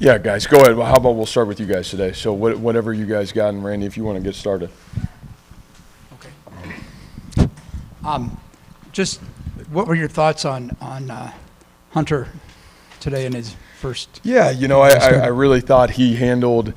Yeah, guys, go ahead. Well, how about we'll start with you guys today? So whatever you guys got, and Randy, if you want to get started. Okay. Just what were your thoughts on Hunter today in his first? Yeah, I really thought he handled,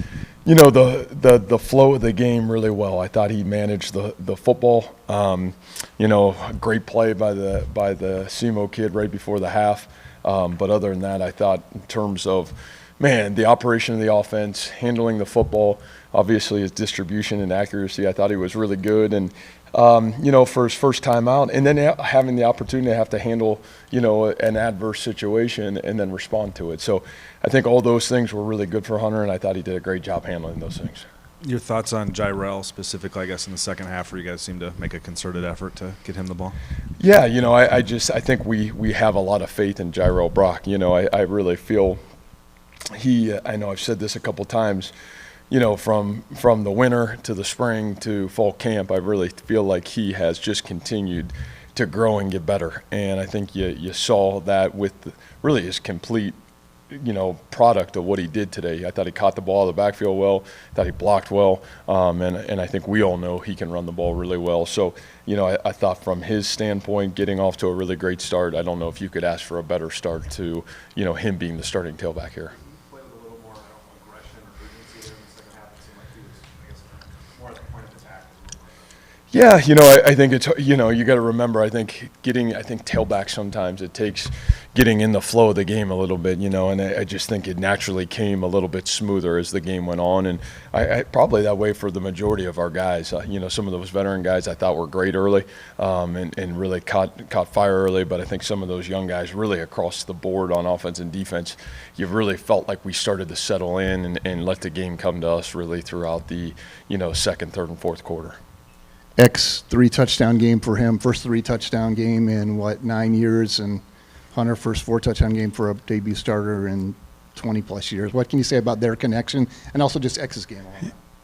the flow of the game really well. I thought he managed the football. Great play by the SEMO kid right before the half. But other than that, I thought in terms of, the operation of the offense, handling the football, obviously his distribution and accuracy, I thought he was really good. And, for his first time out, and then having the opportunity to have to handle, an adverse situation and then respond to it. So I think all those things were really good for Hunter, and I thought he did a great job handling those things. Your thoughts on Jirel specifically, I guess, in the second half where you guys seem to make a concerted effort to get him the ball? Yeah, I think we have a lot of faith in Jirel Brock. I really feel I know I've said this a couple times, from the winter to the spring to fall camp, I really feel like he has just continued to grow and get better. And I think you saw that with really his complete, product of what he did today. I thought he caught the ball out of the backfield well, thought he blocked well, and I think we all know he can run the ball really well. So, I thought from his standpoint, getting off to a really great start, I don't know if you could ask for a better start to, him being the starting tailback here. Yeah, I think it's, you got to remember, I think tailback sometimes it takes getting in the flow of the game a little bit, and I just think it naturally came a little bit smoother as the game went on. And I probably that way for the majority of our guys. Some of those veteran guys I thought were great early and really caught fire early. But I think some of those young guys really across the board on offense and defense, you really felt like we started to settle in and let the game come to us really throughout the, second, third, and fourth quarter. Three-touchdown game for him, first three-touchdown game in, 9 years, and Hunter, first four-touchdown game for a debut starter in 20-plus years. What can you say about their connection and also just X's game?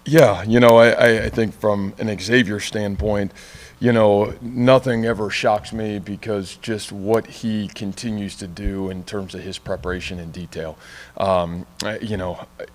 Yeah, I think from an Xavier standpoint, nothing ever shocks me because just what he continues to do in terms of his preparation and detail.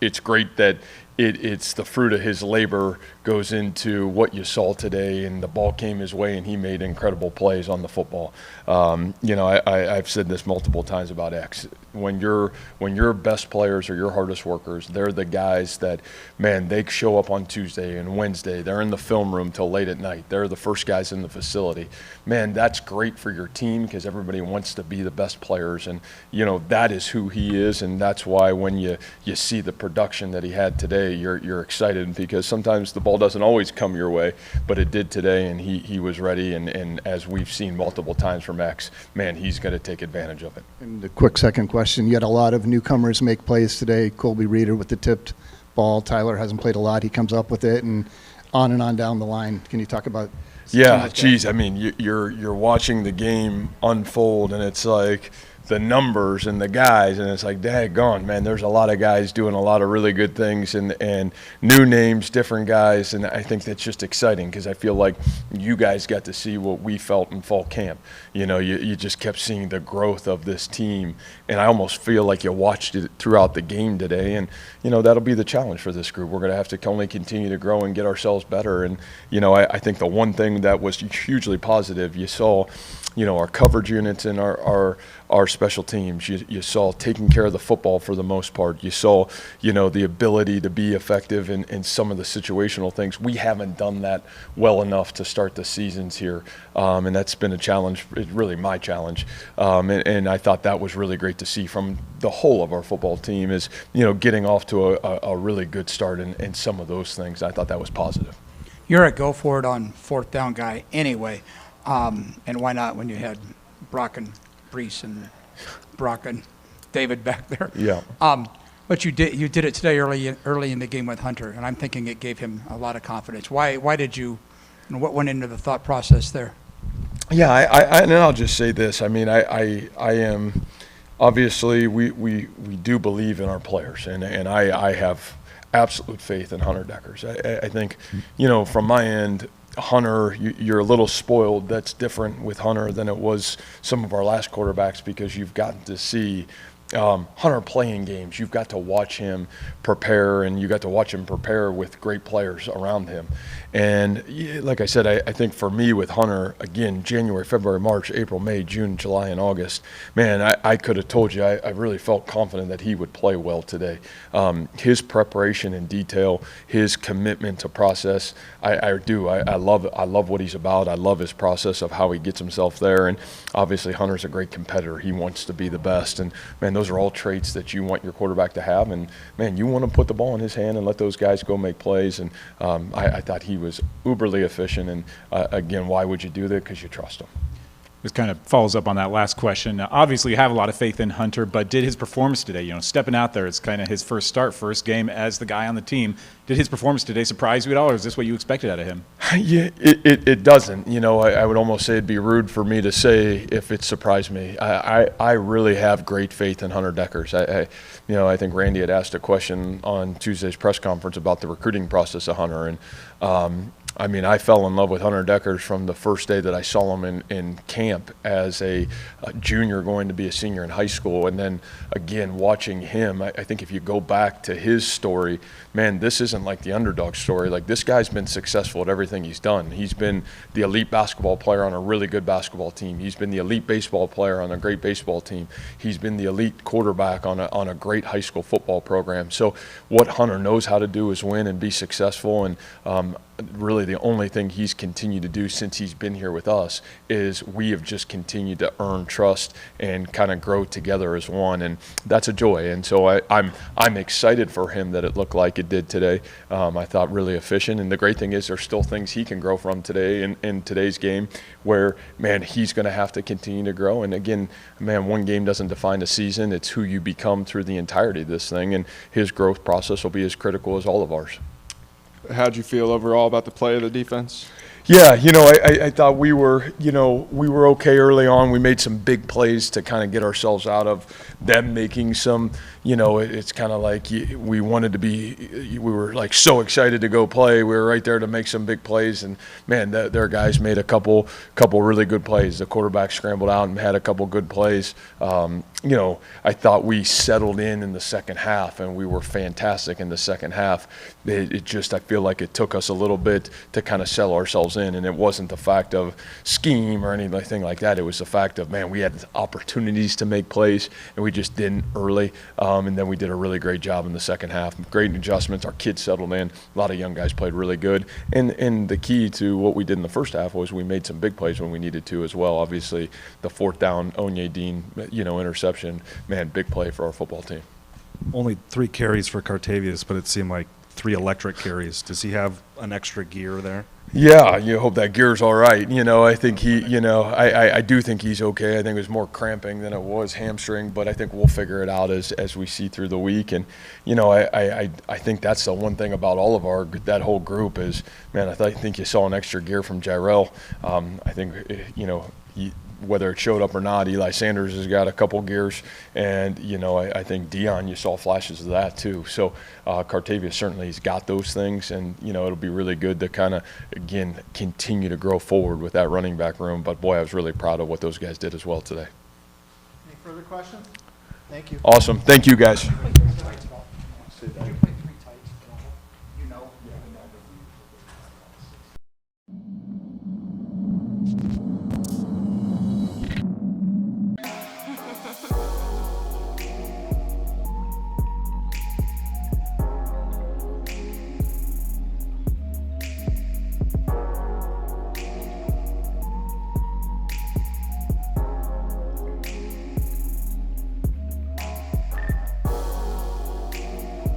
It's great that it's the fruit of his labor goes into what you saw today, and the ball came his way, and he made incredible plays on the football. I've said this multiple times about X. When your best players are your hardest workers, they're the guys that, they show up on Tuesday and Wednesday. They're in the film room till late at night. They're the first guys in the facility. That's great for your team because everybody wants to be the best players, and that is who he is, and that's why when you see the production that he had today, you're excited because sometimes the ball doesn't always come your way, but it did today, and he was ready, and as we've seen multiple times from X, he's going to take advantage of it. And a quick second question. You had a lot of newcomers make plays today. Colby Reeder with the tipped ball. Tyler hasn't played a lot. He comes up with it, and on down the line. Can you talk about? Yeah, geez. You're watching the game unfold, and it's like the numbers and the guys, and it's like, daggone, man, there's a lot of guys doing a lot of really good things and new names, different guys, and I think that's just exciting because I feel like you guys got to see what we felt in fall camp. You just kept seeing the growth of this team, and I almost feel like you watched it throughout the game today, and, that'll be the challenge for this group. We're going to have to only continue to grow and get ourselves better, and, I think the one thing that was hugely positive, you saw, our coverage units and our special teams. You saw taking care of the football for the most part. You saw, the ability to be effective in some of the situational things. We haven't done that well enough to start the seasons here, and that's been a challenge. It's really my challenge, and I thought that was really great to see from the whole of our football team is, getting off to a really good start in some of those things. I thought that was positive. You're a go-for-it on fourth down guy anyway. And why not when you had Brock and Brees and Brock and David back there? Yeah. But you did it today early in the game with Hunter, and I'm thinking it gave him a lot of confidence. Why did you? What went into the thought process there? Yeah, and I'll just say this. I am obviously we do believe in our players, and I have absolute faith in Hunter Deckers. I think, from my end, Hunter, you're a little spoiled. That's different with Hunter than it was some of our last quarterbacks because you've gotten to see Hunter playing games, you've got to watch him prepare, and you got to watch him prepare with great players around him. And like I said, I think for me with Hunter, again, January, February, March, April, May, June, July, and August, man, I could have told you I really felt confident that he would play well today. His preparation in detail, his commitment to process, I love what he's about. I love his process of how he gets himself there. And obviously Hunter's a great competitor. He wants to be the best. And man, those are all traits that you want your quarterback to have. And man, you want to put the ball in his hand and let those guys go make plays. And I thought he was uberly efficient. And again, why would you do that? Because you trust him. This kind of follows up on that last question. Obviously, you have a lot of faith in Hunter, but did his performance today, stepping out there, it's kind of his first game as the guy on the team. Did his performance today surprise you at all, or is this what you expected out of him? Yeah, it doesn't. I would almost say it'd be rude for me to say if it surprised me. I really have great faith in Hunter Deckers. I think Randy had asked a question on Tuesday's press conference about the recruiting process of Hunter, and I fell in love with Hunter Deckers from the first day that I saw him in camp as a junior going to be a senior in high school. And then, again, watching him, I think if you go back to his story, man, this isn't like the underdog story. Like, this guy's been successful at everything he's done. He's been the elite basketball player on a really good basketball team. He's been the elite baseball player on a great baseball team. He's been the elite quarterback on a great high school football program. So what Hunter knows how to do is win and be successful. And really the only thing he's continued to do since he's been here with us is we have just continued to earn trust and kind of grow together as one, and that's a joy. And so I'm excited for him that it looked like it did today. I thought really efficient, and the great thing is there's still things he can grow from today in today's game where, man, he's going to have to continue to grow. And again, man, one game doesn't define a season. It's who you become through the entirety of this thing, and his growth process will be as critical as all of ours. How'd you feel overall about the play of the defense? Yeah, I thought we were okay early on. We made some big plays to kind of get ourselves out of them making some, it's kind of like we were like so excited to go play. We were right there to make some big plays, and man, their guys made a couple really good plays. The quarterback scrambled out and had a couple good plays. I thought we settled in the second half, and we were fantastic in the second half. I feel like it took us a little bit to kind of settle ourselves in, and it wasn't the fact of scheme or anything like that. It was the fact of, man, we had opportunities to make plays, and we just didn't early, and then we did a really great job in the second half. Great adjustments. Our kids settled in. A lot of young guys played really good, and the key to what we did in the first half was we made some big plays when we needed to as well. Obviously, the fourth down Onyedin, interception, man, big play for our football team. Only 3 carries for Cartavius, but it seemed like 3 electric carries. Does he have an extra gear there? Yeah, you hope that gear's all right. I think I do think he's okay. I think it was more cramping than it was hamstring, but I think we'll figure it out as we see through the week. And, I think that's the one thing about all of that whole group is, man, I think you saw an extra gear from Jairell. I think, whether it showed up or not, Eli Sanders has got a couple gears, and I think Dion, you saw flashes of that too. So Cartavius certainly has got those things, and it'll be really good to kind of again continue to grow forward with that running back room. But boy, I was really proud of what those guys did as well today. Any further questions? Thank you. Awesome, thank you guys. Sit down.